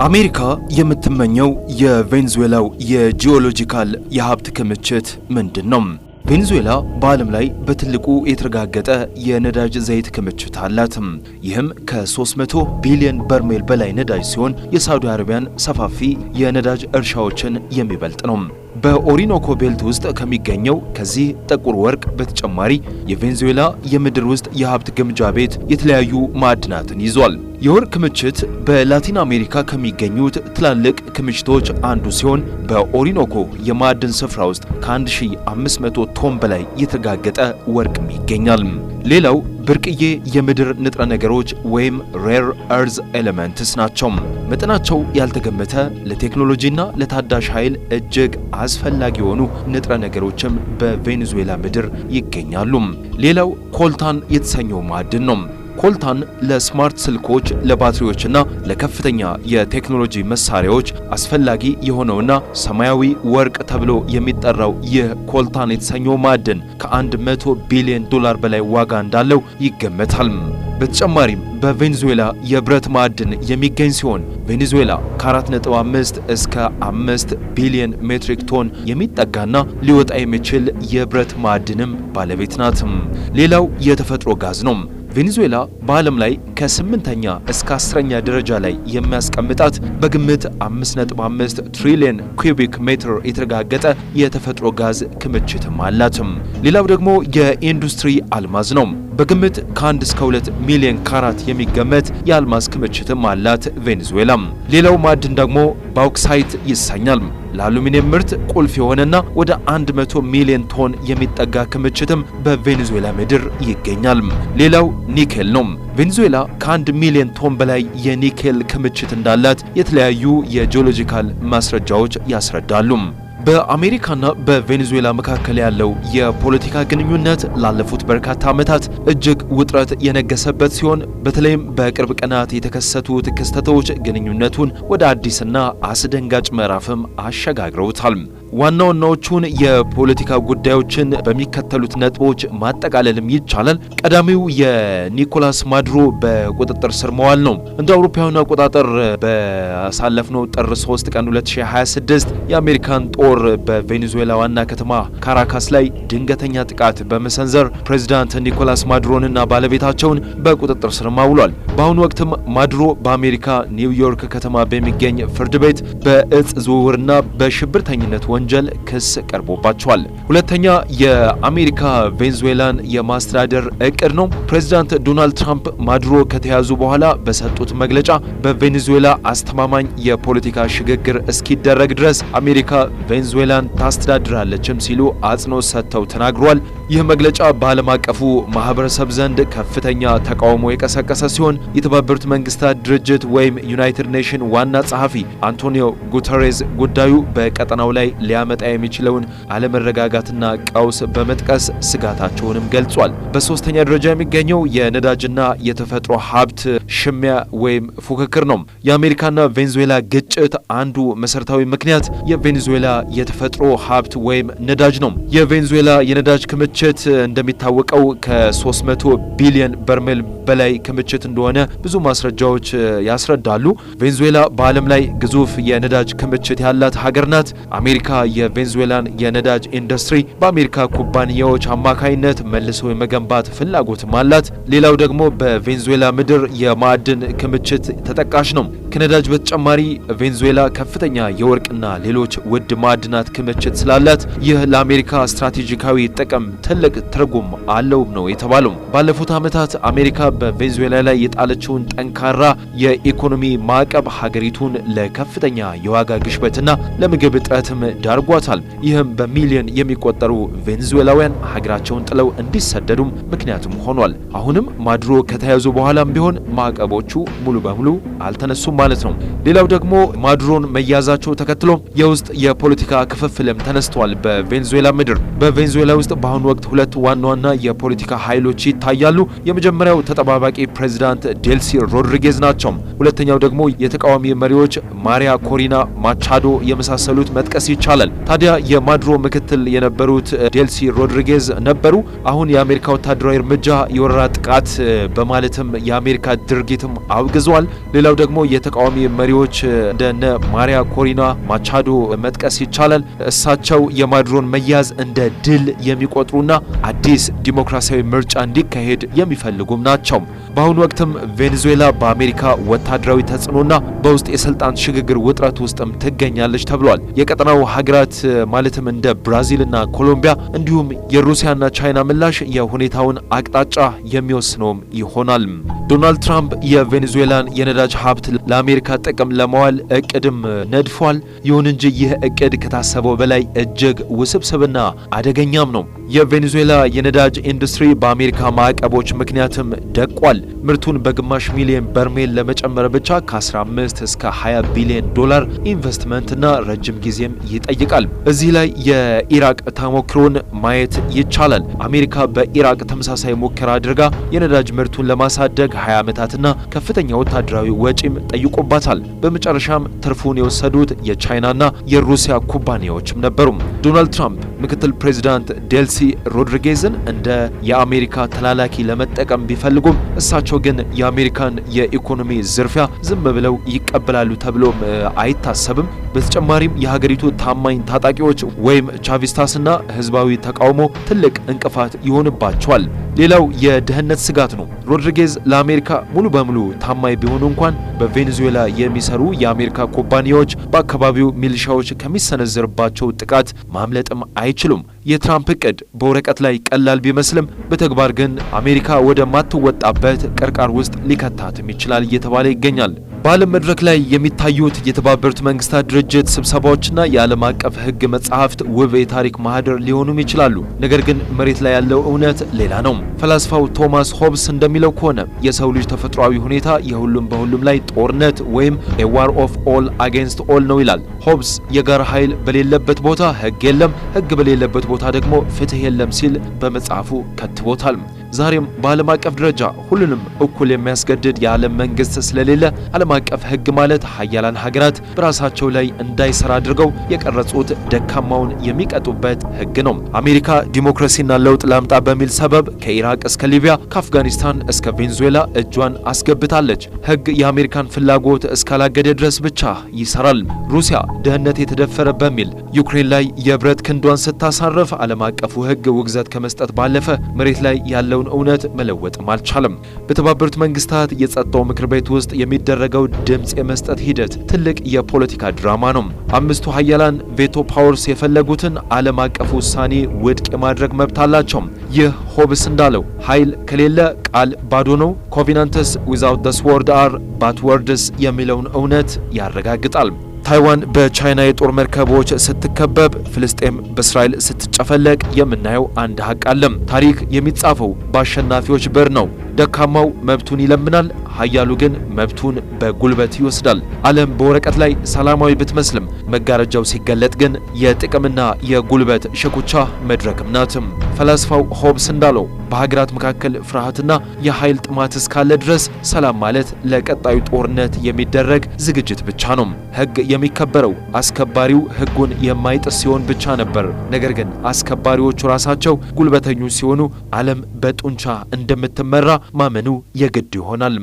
አሜሪካ የምትመኘው የቬንዙዌላው የጂኦሎጂካል የሀብት ክምችት ምንድነው? ቬንዙዌላ በዓለም ላይ በትልቁ የተረጋገጠ የነዳጅ ዘይት ክምችት አላት። ይህም ከ300 ቢሊዮን በርሜል በላይ ነዳጅ ሲሆን የሳውዲ አረቢያን ሰፋፊ የነዳጅ እርሻዎችን የሚበልጥ ነው። በኦሪኖኮ ቤልት ውስጥ ከሚገኘው ከዚህ ጥቁር ወርቅ በተጨማሪ የቬንዙዌላ የምድር ውስጥ የሀብት ግምጃ ቤት የተለያዩ ማዕድናትን ይዟል። የወርቅ ክምችት በላቲን አሜሪካ ከሚገኙት ትላልቅ ክምችቶች አንዱ ሲሆን በኦሪኖኮ የማዕድን ስፍራ ውስጥ ከ1500 ቶን በላይ የተረጋገጠ ወርቅም ይገኛል። ሌላው ብርቅዬ የምድር ንጥረ ነገሮች ወይም ሬር እርዝ ኤሌመንትስ ናቸው። መጠናቸው ያልተገመተ ለቴክኖሎጂና ለታዳሽ ኃይል እጅግ አስፈላጊ የሆኑ ንጥረ ነገሮችም በቬኔዙዌላ ምድር ይገኛሉ። ሌላው ኮልታን የተሰኘው ማዕድን ነው። ኮልታን ለስማርት ስልኮች፣ ለባትሪዎችና ለከፍተኛ የቴክኖሎጂ መሳሪያዎች አስፈላጊ የሆነውና ሰማያዊ ወርቅ ተብሎ የሚጠራው ይህ ኮልታን የተሰኘው ማዕድን ከ100 ቢሊዮን ዶላር በላይ ዋጋ እንዳለው ይገመታል። በተጨማሪም በቬኔዙዌላ የብረት ማዕድን የሚገኝ ሲሆን ቬኔዙዌላ ከ4.5 እስከ 5 ቢሊዮን ሜትሪክ ቶን የሚጠጋና ሊወጣ የሚችል የብረት ማዕድንም ባለቤት ናት። ሌላው የተፈጥሮ ጋዝ ነው። ቬኔዙዌላ በዓለም ላይ ከ8ኛ እስከ 10ኛ ደረጃ ላይ የሚያስቀምጣት በግምት 5.5 ትሪሊዮን ኩቢክ ሜትር የተረጋገጠ የተፈጥሮ ጋዝ ክምችትም አላት። ሌላው ደግሞ የኢንዱስትሪ አልማዝ ነው። በግምት ከ1 እስከ 2 ሚሊዮን ካራት የሚገመት የአልማዝ ክምችትም አላት ቬኔዙዌላ። ሌላው ማዕድን ደግሞ ባውክሳይት ይሰኛል። ለአሉሚኒየም ምርት ቁልፍ የሆነና ወደ 100 ሚሊዮን ቶን የሚጠጋ ክምችትም በቬኔዙዌላ ምድር ይገኛል። ሌላው ኒኬል ነው። ቬኔዙዌላ ከ1 ሚሊዮን ቶን በላይ የኒኬል ክምችት እንዳላት የተለያዩ የጂኦሎጂካል ማስረጃዎች ያስረዳሉ። በአሜሪካና በቬኔዙዌላ መካከል ያለው የፖለቲካ ግንኙነት ላለፉት በርካታ ዓመታት እጅግ ውጥረት የነገሰበት ሲሆን በተለይም በቅርብ ቀናት የተከሰቱት ክስተቶች ግንኙነቱን ወደ አዲስና አስደንጋጭ ምዕራፍም አሸጋግረውታል። ዋና ዋናዎቹን የፖለቲካ ጉዳዮችን በሚከተሉት ነጥቦች ማጠቃለልም ይቻላል። ቀዳሚው የኒኮላስ ማዱሮ በቁጥጥር ስር መዋል ነው። እንደ አውሮፓውያን አቆጣጠር በሳለፍነው ጥር 3 ቀን 2026 የአሜሪካን ጦር በቬኔዙዌላ ዋና ከተማ ካራካስ ላይ ድንገተኛ ጥቃት በመሰንዘር ፕሬዝዳንት ኒኮላስ ማዱሮንና ባለቤታቸውን በቁጥጥር ስር አውሏል። በአሁኑ ወቅትም ማዱሮ በአሜሪካ ኒውዮርክ ከተማ በሚገኝ ፍርድ ቤት በእጽ ዝውውርና በሽብርተኝነት ወንጀል ክስ ቀርቦባቸዋል። ሁለተኛ የአሜሪካ ቬኔዙዌላን የማስተዳደር እቅድ ነው። ፕሬዝዳንት ዶናልድ ትራምፕ ማዱሮ ከተያዙ በኋላ በሰጡት መግለጫ በቬኔዙዌላ አስተማማኝ የፖለቲካ ሽግግር እስኪደረግ ድረስ አሜሪካ ቬኔዙዌላን ታስተዳድራለችም ሲሉ አጽንኦት ሰጥተው ተናግሯል። ይህ መግለጫ በዓለም አቀፉ ማህበረሰብ ዘንድ ከፍተኛ ተቃውሞ የቀሰቀሰ ሲሆን የተባበሩት መንግስታት ድርጅት ወይም ዩናይትድ ኔሽን ዋና ጸሐፊ አንቶኒዮ ጉተሬዝ ጉዳዩ በቀጠናው ላይ ሊያመጣ የሚችለውን አለመረጋጋትና ቀውስ በመጥቀስ ስጋታቸውንም ገልጿል። በሶስተኛ ደረጃ የሚገኘው የነዳጅና የተፈጥሮ ሀብት ሽሚያ ወይም ፉክክር ነው። የአሜሪካና ቬኔዙዌላ ግጭት አንዱ መሰረታዊ ምክንያት የቬኔዙዌላ የተፈጥሮ ሀብት ወይም ነዳጅ ነው። የቬኔዙዌላ የነዳጅ ክምችት እንደሚታወቀው ከ300 ቢሊዮን በርሜል በላይ ክምችት እንደሆነ ብዙ ማስረጃዎች ያስረዳሉ። ቬኔዙዌላ በዓለም ላይ ግዙፍ የነዳጅ ክምችት ያላት ሀገር ናት። አሜሪካ የቬኔዙዌላን የነዳጅ ኢንዱስትሪ በአሜሪካ ኩባንያዎች አማካይነት መልሶ የመገንባት ፍላጎትም አላት። ሌላው ደግሞ በቬኔዙዌላ ምድር የማዕድን ክምችት ተጠቃሽ ነው። ከነዳጅ በተጨማሪ ቬኔዙዌላ ከፍተኛ የወርቅና ሌሎች ውድ ማዕድናት ክምችት ስላላት ይህ ለአሜሪካ ስትራቴጂካዊ ጥቅም ትልቅ ትርጉም አለው ነው የተባለው። ባለፉት ዓመታት አሜሪካ በቬኔዙዌላ ላይ የጣለችውን ጠንካራ የኢኮኖሚ ማዕቀብ ሀገሪቱን ለከፍተኛ የዋጋ ግሽበትና ለምግብ እጥረትም ዳርጓታል። ይህም በሚሊዮን የሚቆጠሩ ቬኔዙዌላውያን ሀገራቸውን ጥለው እንዲሰደዱም ምክንያቱም ሆኗል። አሁንም ማዱሮ ከተያዙ በኋላም ቢሆን ማዕቀቦቹ ሙሉ በሙሉ አልተነሱም ማለት ነው። ሌላው ደግሞ ማዱሮን መያዛቸው ተከትሎ የውስጥ የፖለቲካ ክፍፍልም ተነስቷል በቬኔዙዌላ ምድር። በቬኔዙዌላ ውስጥ በአሁኑ ወቅት ሁለት ዋና ዋና የፖለቲካ ኃይሎች ይታያሉ። የመጀመሪያው ተጠባባቂ ፕሬዝዳንት ዴልሲ ሮድሪጌዝ ናቸው። ሁለተኛው ደግሞ የተቃዋሚ መሪዎች ማሪያ ኮሪና ማቻዶ የመሳሰሉት መጥቀስ ይቻላል። ታዲያ የማዱሮ ምክትል የነበሩት ዴልሲ ሮድሪጌዝ ነበሩ። አሁን የአሜሪካ ወታደራዊ እርምጃ የወረራ ጥቃት በማለትም የአሜሪካ ድርጊትም አውግዟል። ሌላው ደግሞ የተቃዋሚ መሪዎች እንደነ ማሪያ ኮሪና ማቻዶ መጥቀስ ይቻላል። እሳቸው የማዱሮን መያዝ እንደ ድል የሚቆጥሩና አዲስ ዲሞክራሲያዊ ምርጫ እንዲካሄድ የሚፈልጉም ናቸው። በአሁኑ ወቅትም ቬኔዙዌላ በአሜሪካ ወታደራዊ ተጽዕኖና በውስጥ የስልጣን ሽግግር ውጥረት ውስጥም ትገኛለች ተብሏል። የቀጠናው ሀገራት ማለትም እንደ ብራዚልና ኮሎምቢያ እንዲሁም የሩሲያና ቻይና ምላሽ የሁኔታውን አቅጣጫ የሚወስነውም ይሆናል። ዶናልድ ትራምፕ የቬኔዙዌላን የነዳጅ ሀብት ለአሜሪካ ጥቅም ለማዋል እቅድም ነድፏል። ይሁን እንጂ ይህ እቅድ ከታሰበው በላይ እጅግ ውስብስብና አደገኛም ነው። የቬኔዙዌላ የነዳጅ ኢንዱስትሪ በአሜሪካ ማዕቀቦች ምክንያትም ደቋል። ምርቱን በግማሽ ሚሊዮን በርሜል ለመጨመር ብቻ ከ15 እስከ 20 ቢሊዮን ዶላር ኢንቨስትመንትና ረጅም ጊዜም ይጠይቃል። እዚህ ላይ የኢራቅ ተሞክሮን ማየት ይቻላል። አሜሪካ በኢራቅ ተመሳሳይ ሙከራ አድርጋ የነዳጅ ምርቱን ለማሳደግ 20 ዓመታትና ከፍተኛ ወታደራዊ ወጪም ጠይቆባታል። በመጨረሻም ትርፉን የወሰዱት የቻይናና የሩሲያ ኩባንያዎችም ነበሩ። ዶናልድ ትራምፕ ምክትል ፕሬዚዳንት ዴልሲ ሮድሪጌዝን እንደ የአሜሪካ ተላላኪ ለመጠቀም ቢፈልጉም እሳቸው ግን የአሜሪካን የኢኮኖሚ ዝርፊያ ዝም ብለው ይቀበላሉ ተብሎም አይታሰብም። በተጨማሪም የሀገሪቱ ታማኝ ታጣቂዎች ወይም ቻቪስታስና ህዝባዊ ተቃውሞ ትልቅ እንቅፋት ይሆንባቸዋል። ሌላው የደህንነት ስጋት ነው። ሮድሪጌዝ ለአሜሪካ ሙሉ በሙሉ ታማኝ ቢሆኑ እንኳን በቬኔዙዌላ የሚሰሩ የአሜሪካ ኩባንያዎች በአካባቢው ሚሊሻዎች ከሚሰነዘርባቸው ጥቃት ማምለጥም አይችሉም። የትራምፕ እቅድ በወረቀት ላይ ቀላል ቢመስልም በተግባር ግን አሜሪካ ወደ ማትወጣበት ቅርቃር ውስጥ ሊከታትም ይችላል እየተባለ ይገኛል። በዓለም መድረክ ላይ የሚታዩት የተባበሩት መንግስታት ድርጅት ስብሰባዎችና የዓለም አቀፍ ህግ መጻሕፍት ውብ የታሪክ ማህደር ሊሆኑም ይችላሉ። ነገር ግን መሬት ላይ ያለው እውነት ሌላ ነው። ፈላስፋው ቶማስ ሆብስ እንደሚለው ከሆነ የሰው ልጅ ተፈጥሯዊ ሁኔታ የሁሉም በሁሉም ላይ ጦርነት ወይም a war of all against all ነው ይላል። ሆብስ የጋራ ኃይል በሌለበት ቦታ ህግ የለም፣ ህግ በሌለበት ቦታ ደግሞ ፍትህ የለም ሲል በመጽሐፉ ከትቦታል። ዛሬም በዓለም አቀፍ ደረጃ ሁሉንም እኩል የሚያስገድድ የዓለም መንግስት ስለሌለ ዓለም አቀፍ ህግ ማለት ሀያላን ሀገራት በራሳቸው ላይ እንዳይሰራ አድርገው የቀረጹት ደካማውን የሚቀጡበት ህግ ነው። አሜሪካ ዲሞክራሲና ለውጥ ላምጣ በሚል ሰበብ ከኢራቅ እስከ ሊቢያ ከአፍጋኒስታን እስከ ቬኔዙዌላ እጇን አስገብታለች። ህግ የአሜሪካን ፍላጎት እስካላገደ ድረስ ብቻ ይሰራል። ሩሲያ ደህንነት የተደፈረ በሚል ዩክሬን ላይ የብረት ክንዷን ስታሳርፍ ዓለም አቀፉ ህግ ውግዘት ከመስጠት ባለፈ መሬት ላይ ያለው እውነት መለወጥም አልቻለም። በተባበሩት መንግስታት የጸጥታው ምክር ቤት ውስጥ የሚደረገው ድምጽ የመስጠት ሂደት ትልቅ የፖለቲካ ድራማ ነው። አምስቱ ሀያላን ቬቶ ፓወርስ የፈለጉትን ዓለም አቀፍ ውሳኔ ውድቅ የማድረግ መብት አላቸው። ይህ ሆብስ እንዳለው ኃይል ከሌለ ቃል ባዶ ነው፣ ኮቬናንትስ ዊዛውት ዘ ስዎርድ አር ባት ወርድስ የሚለውን እውነት ያረጋግጣል። ታይዋን በቻይና የጦር መርከቦች ስትከበብ፣ ፍልስጤም በእስራኤል ስትጨፈለቅ የምናየው አንድ ሀቅ አለ። ታሪክ የሚጻፈው በአሸናፊዎች በር ነው። ደካማው መብቱን ይለምናል፣ ሀያሉ ግን መብቱን በጉልበት ይወስዳል። ዓለም በወረቀት ላይ ሰላማዊ ብትመስልም መጋረጃው ሲገለጥ ግን የጥቅምና የጉልበት ሽኩቻ መድረክም ናትም። ፈላስፋው ሆብስ እንዳለው በሀገራት መካከል ፍርሃትና የኃይል ጥማት እስካለ ድረስ ሰላም ማለት ለቀጣዩ ጦርነት የሚደረግ ዝግጅት ብቻ ነው። ህግ የሚከበረው አስከባሪው ህጉን የማይጥስ ሲሆን ብቻ ነበር። ነገር ግን አስከባሪዎቹ ራሳቸው ጉልበተኞች ሲሆኑ ዓለም በጡንቻ እንደምትመራ ማመኑ የግድ ይሆናል።